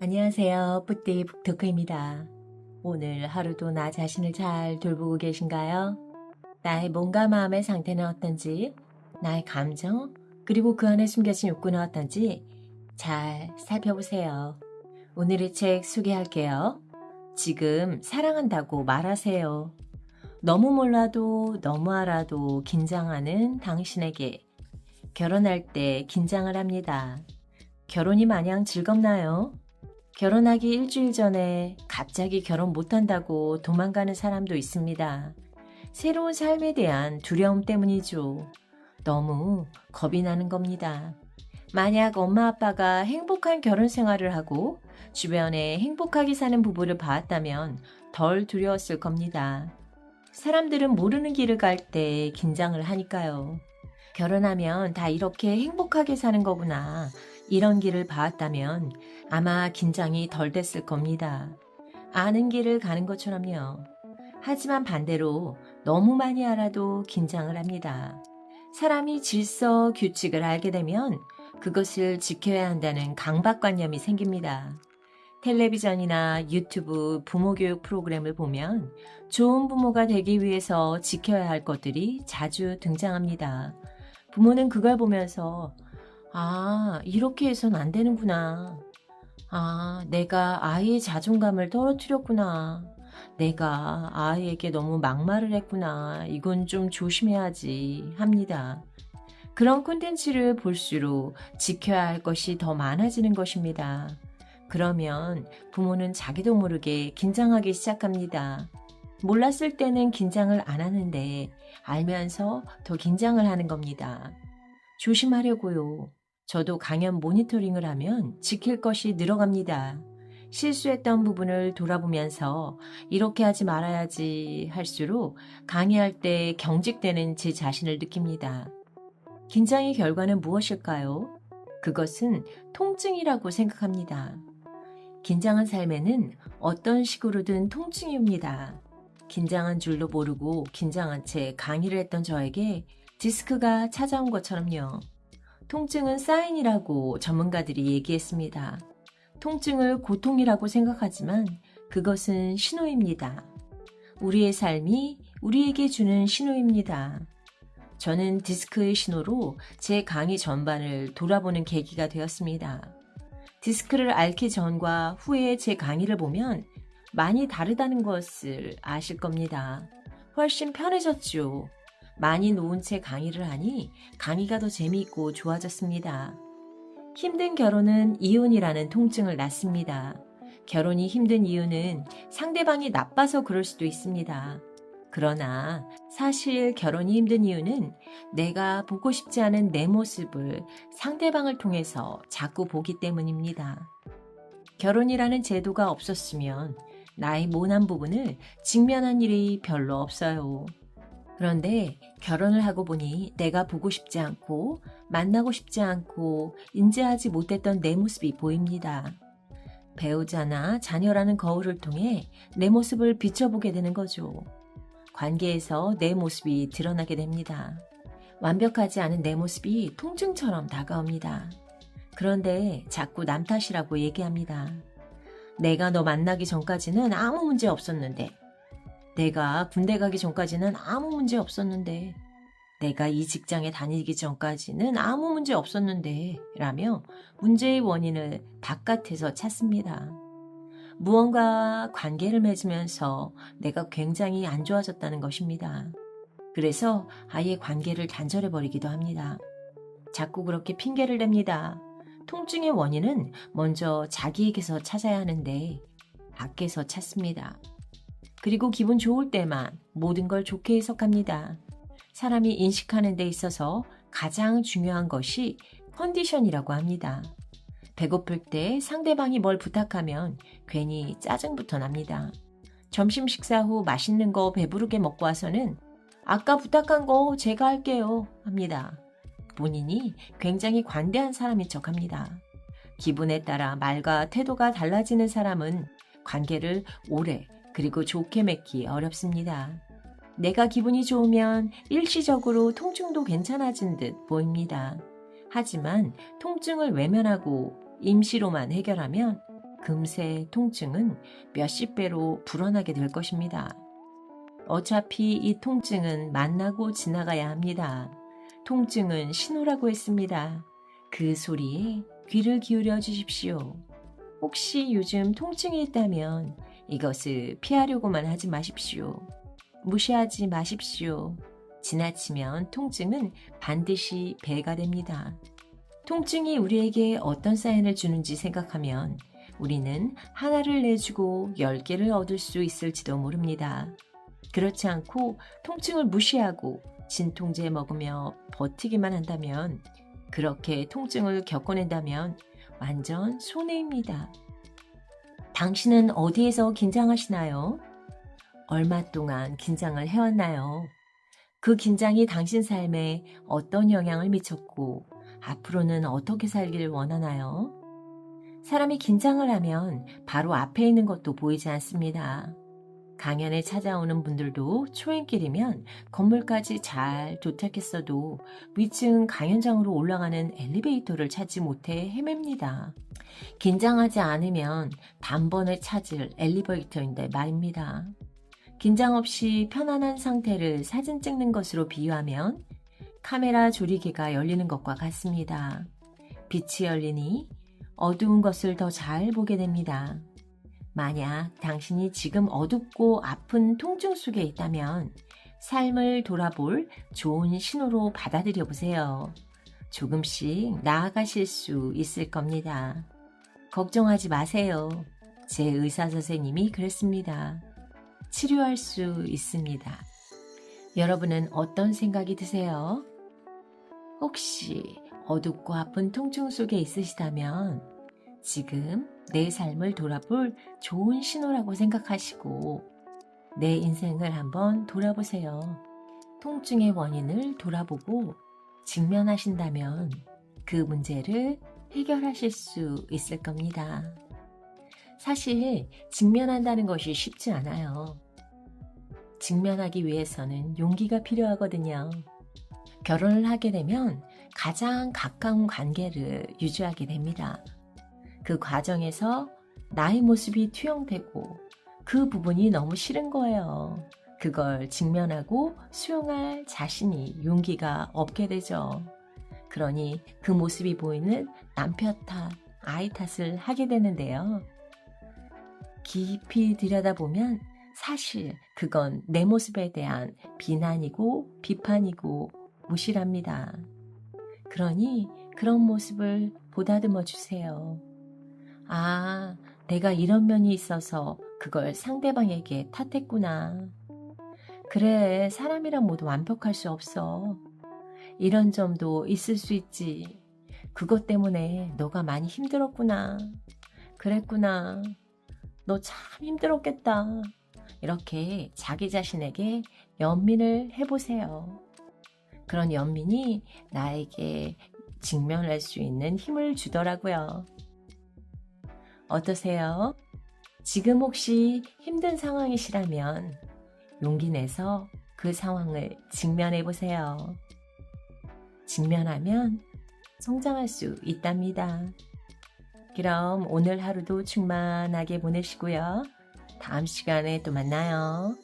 안녕하세요. 뿌띠 북토크입니다. 오늘 하루도 나 자신을 잘 돌보고 계신가요? 나의 몸과 마음의 상태는 어떤지, 나의 감정, 그리고 그 안에 숨겨진 욕구는 어떤지 잘 살펴보세요. 오늘의 책 소개할게요. 지금 사랑한다고 말하세요. 너무 몰라도 너무 알아도 긴장하는 당신에게 결혼할 때 긴장을 합니다. 결혼이 마냥 즐겁나요? 결혼하기 일주일 전에 갑자기 결혼 못한다고 도망가는 사람도 있습니다. 새로운 삶에 대한 두려움 때문이죠. 너무 겁이 나는 겁니다. 만약 엄마 아빠가 행복한 결혼 생활을 하고 주변에 행복하게 사는 부부를 봐왔다면 덜 두려웠을 겁니다. 사람들은 모르는 길을 갈 때 긴장을 하니까요. 결혼하면 다 이렇게 행복하게 사는 거구나. 이런 길을 봐왔다면 아마 긴장이 덜 됐을 겁니다. 아는 길을 가는 것처럼요. 하지만 반대로 너무 많이 알아도 긴장을 합니다. 사람이 질서, 규칙을 알게 되면 그것을 지켜야 한다는 강박관념이 생깁니다. 텔레비전이나 유튜브 부모 교육 프로그램을 보면 좋은 부모가 되기 위해서 지켜야 할 것들이 자주 등장합니다. 부모는 그걸 보면서 이렇게 해선 안 되는구나. 내가 아이의 자존감을 떨어뜨렸구나. 내가 아이에게 너무 막말을 했구나. 이건 좀 조심해야지 합니다. 그런 콘텐츠를 볼수록 지켜야 할 것이 더 많아지는 것입니다. 그러면 부모는 자기도 모르게 긴장하기 시작합니다. 몰랐을 때는 긴장을 안 하는데 알면서 더 긴장을 하는 겁니다. 조심하려고요. 저도 강연 모니터링을 하면 지킬 것이 늘어갑니다. 실수했던 부분을 돌아보면서 이렇게 하지 말아야지 할수록 강의할 때 경직되는 제 자신을 느낍니다. 긴장의 결과는 무엇일까요? 그것은 통증이라고 생각합니다. 긴장한 삶에는 어떤 식으로든 통증이 옵니다. 긴장한 줄도 모르고 긴장한 채 강의를 했던 저에게 디스크가 찾아온 것처럼요. 통증은 사인이라고 전문가들이 얘기했습니다. 통증을 고통이라고 생각하지만 그것은 신호입니다. 우리의 삶이 우리에게 주는 신호입니다. 저는 디스크의 신호로 제 강의 전반을 돌아보는 계기가 되었습니다. 디스크를 앓기 전과 후의 제 강의를 보면 많이 다르다는 것을 아실 겁니다. 훨씬 편해졌죠. 많이 놓은 채 강의를 하니 강의가 더 재미있고 좋아졌습니다. 힘든 결혼은 이혼이라는 통증을 낳습니다. 결혼이 힘든 이유는 상대방이 나빠서 그럴 수도 있습니다. 그러나 사실 결혼이 힘든 이유는 내가 보고 싶지 않은 내 모습을 상대방을 통해서 자꾸 보기 때문입니다. 결혼이라는 제도가 없었으면 나의 모난 부분을 직면한 일이 별로 없어요. 그런데 결혼을 하고 보니 내가 보고 싶지 않고 만나고 싶지 않고 인지하지 못했던 내 모습이 보입니다. 배우자나 자녀라는 거울을 통해 내 모습을 비춰보게 되는 거죠. 관계에서 내 모습이 드러나게 됩니다. 완벽하지 않은 내 모습이 통증처럼 다가옵니다. 그런데 자꾸 남 탓이라고 얘기합니다. 내가 너 만나기 전까지는 아무 문제 없었는데, 내가 군대 가기 전까지는 아무 문제 없었는데, 내가 이 직장에 다니기 전까지는 아무 문제 없었는데 라며 문제의 원인을 바깥에서 찾습니다. 무언가 관계를 맺으면서 내가 굉장히 안 좋아졌다는 것입니다. 그래서 아예 관계를 단절해버리기도 합니다. 자꾸 그렇게 핑계를 댑니다. 통증의 원인은 먼저 자기에게서 찾아야 하는데 밖에서 찾습니다. 그리고 기분 좋을 때만 모든 걸 좋게 해석합니다. 사람이 인식하는 데 있어서 가장 중요한 것이 컨디션이라고 합니다. 배고플 때 상대방이 뭘 부탁하면 괜히 짜증부터 납니다. 점심 식사 후 맛있는 거 배부르게 먹고 와서는 아까 부탁한 거 제가 할게요 합니다. 본인이 굉장히 관대한 사람인 척합니다. 기분에 따라 말과 태도가 달라지는 사람은 관계를 오래 그리고 좋게 맺기 어렵습니다. 내가 기분이 좋으면 일시적으로 통증도 괜찮아진 듯 보입니다. 하지만 통증을 외면하고 임시로만 해결하면 금세 통증은 몇십 배로 불어나게 될 것입니다. 어차피 이 통증은 만나고 지나가야 합니다. 통증은 신호라고 했습니다. 그 소리에 귀를 기울여 주십시오. 혹시 요즘 통증이 있다면 이것을 피하려고만 하지 마십시오. 무시하지 마십시오. 지나치면 통증은 반드시 배가 됩니다. 통증이 우리에게 어떤 사인을 주는지 생각하면 우리는 하나를 내주고 10개를 얻을 수 있을지도 모릅니다. 그렇지 않고 통증을 무시하고 진통제 먹으며 버티기만 한다면, 그렇게 통증을 겪어낸다면 완전 손해입니다. 당신은 어디에서 긴장하시나요? 얼마 동안 긴장을 해왔나요? 그 긴장이 당신 삶에 어떤 영향을 미쳤고 앞으로는 어떻게 살기를 원하나요? 사람이 긴장을 하면 바로 앞에 있는 것도 보이지 않습니다. 강연에 찾아오는 분들도 초행길이면 건물까지 잘 도착했어도 위층 강연장으로 올라가는 엘리베이터를 찾지 못해 헤맵니다. 긴장하지 않으면 단번에 찾을 엘리베이터인데 말입니다. 긴장 없이 편안한 상태를 사진 찍는 것으로 비유하면 카메라 조리개가 열리는 것과 같습니다. 빛이 열리니 어두운 것을 더 잘 보게 됩니다. 만약 당신이 지금 어둡고 아픈 통증 속에 있다면 삶을 돌아볼 좋은 신호로 받아들여 보세요. 조금씩 나아가실 수 있을 겁니다. 걱정하지 마세요. 제 의사 선생님이 그랬습니다. 치료할 수 있습니다. 여러분은 어떤 생각이 드세요? 혹시 어둡고 아픈 통증 속에 있으시다면 지금 내 삶을 돌아볼 좋은 신호라고 생각하시고 내 인생을 한번 돌아보세요. 통증의 원인을 돌아보고 직면하신다면 그 문제를 해결하실 수 있을 겁니다. 사실 직면한다는 것이 쉽지 않아요. 직면하기 위해서는 용기가 필요하거든요. 결혼을 하게 되면 가장 가까운 관계를 유지하게 됩니다. 그 과정에서 나의 모습이 투영되고 그 부분이 너무 싫은 거예요. 그걸 직면하고 수용할 자신이, 용기가 없게 되죠. 그러니 그 모습이 보이는 남편 탓, 아이 탓을 하게 되는데요. 깊이 들여다보면 사실 그건 내 모습에 대한 비난이고 비판이고 무시랍니다. 그러니 그런 모습을 보다듬어 주세요. 아, 내가 이런 면이 있어서 그걸 상대방에게 탓했구나. 그래, 사람이란 모두 완벽할 수 없어. 이런 점도 있을 수 있지. 그것 때문에 너가 많이 힘들었구나. 그랬구나. 너 참 힘들었겠다. 이렇게 자기 자신에게 연민을 해보세요. 그런 연민이 나에게 직면할 수 있는 힘을 주더라고요. 어떠세요? 지금 혹시 힘든 상황이시라면 용기 내서 그 상황을 직면해 보세요. 직면하면 성장할 수 있답니다. 그럼 오늘 하루도 충만하게 보내시고요. 다음 시간에 또 만나요.